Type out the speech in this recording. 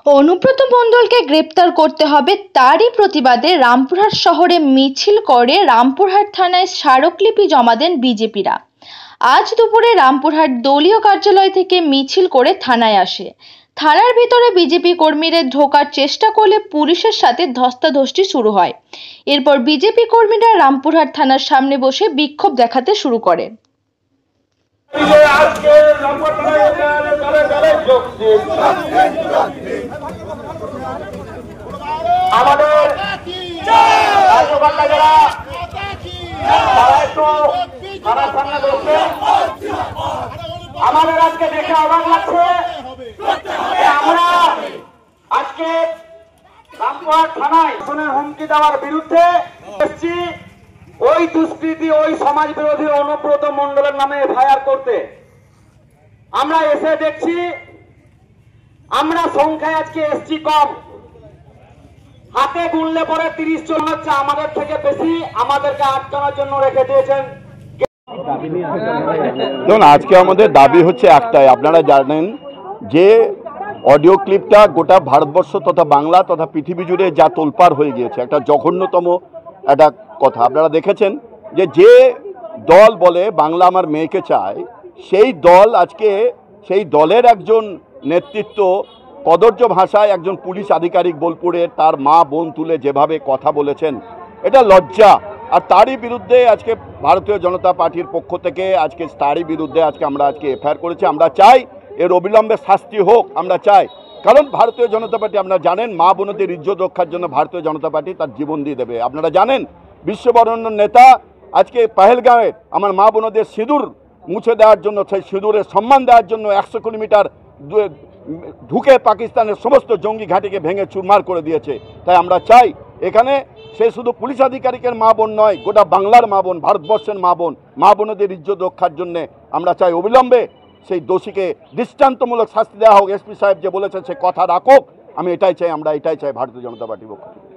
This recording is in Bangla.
অনুব্রত মণ্ডলকে গ্রেপ্তার করতে হবে, তারই প্রতিবাদে রামপুরহাট শহরে মিছিল করে রামপুরহাট থানায় স্মারকলিপি জমা দেন বিজেপিরা। আজ দুপুরে রামপুরহাট দলীয় কার্যালয় থেকে মিছিল করে থানায় আসে। থানার ভিতরে বিজেপি কর্মীরা ঢোকার চেষ্টা করলে পুলিশের সাথে ধস্তাধস্তি শুরু হয়। এরপর বিজেপি কর্মীরা রামপুরহাট থানার সামনে বসে বিক্ষোভ দেখাতে শুরু করে। আমাদের আজকে দেখে অবাক লাগছে, আমরা আজকে রামপুরহাট থানায় খুনের হুমকি দেওয়ার বিরুদ্ধে এসেছি। ওই দুষ্কৃতী, ওই সমাজ বিরোধী অনুব্রত মণ্ডলের নামে এফআইআর করতে আমরা এসে দেখছি, আমরা সংখ্যায় আজকে এসছি কম, হাতে গুনলে পরে 30 জন হচ্ছে, আমাদের থেকে বেশি আমাদেরকে আটকানোর জন্য রেখে দিয়েছেন। দেখুন, আজকে আমাদের দাবি হচ্ছে একটাই। আপনারা জানেন যে অডিও ক্লিপটা গোটা ভারতবর্ষ তথা বাংলা তথা পৃথিবী জুড়ে যা তোলপাড় হয়ে গিয়েছে, একটা জঘন্যতম একটা কথা। আপনারা দেখেছেন যে দল বলে বাংলা আমার মেয়েকে চায়, সেই দল আজকে সেই দলের একজন নেতৃত্ব কদর্য ভাষায় একজন পুলিশ আধিকারিক বোলপুরের তার মা বোন তুলে যেভাবে কথা বলেছেন, এটা লজ্জা। আর তারই বিরুদ্ধে আজকে ভারতীয় জনতা পার্টির পক্ষ থেকে আজকে তারই বিরুদ্ধে আমরা এফআইআর করেছি। আমরা চাই এর অবিলম্বে শাস্তি হোক, আমরা চাই। কারণ ভারতীয় জনতা পার্টি, আপনারা জানেন, মা বোনদের ইজ্জত রক্ষার জন্য ভারতীয় জনতা পার্টি তার জীবন দিয়ে দেবে। আপনারা জানেন বিশ্ববরেণ্য নেতা আজকে পহেলগাঁওয়ের আমার মা বোনদের সিঁদুর মুছে দেওয়ার জন্য, সেই সিঁদুরের সম্মান দেওয়ার জন্য 100 কিলোমিটার ঢুকে পাকিস্তানের সমস্ত জঙ্গি ঘাঁটিকে ভেঙে চুরমার করে দিয়েছে। তাই আমরা চাই এখানে সে শুধু পুলিশ আধিকারিকের মা বোন নয়, গোটা বাংলার মা বোন, ভারতবর্ষের মা বোনদের ইজ্জত রক্ষার জন্য আমরা চাই অবিলম্বে সেই দোষীকে দৃষ্টান্তমূলক শাস্তি দেওয়া হোক। এসপি সাহেব যে বলেছেন সে কথা রাখুক, আমি এটাই চাই, আমরা এটাই চাই ভারতীয় জনতা পার্টির পক্ষ থেকে।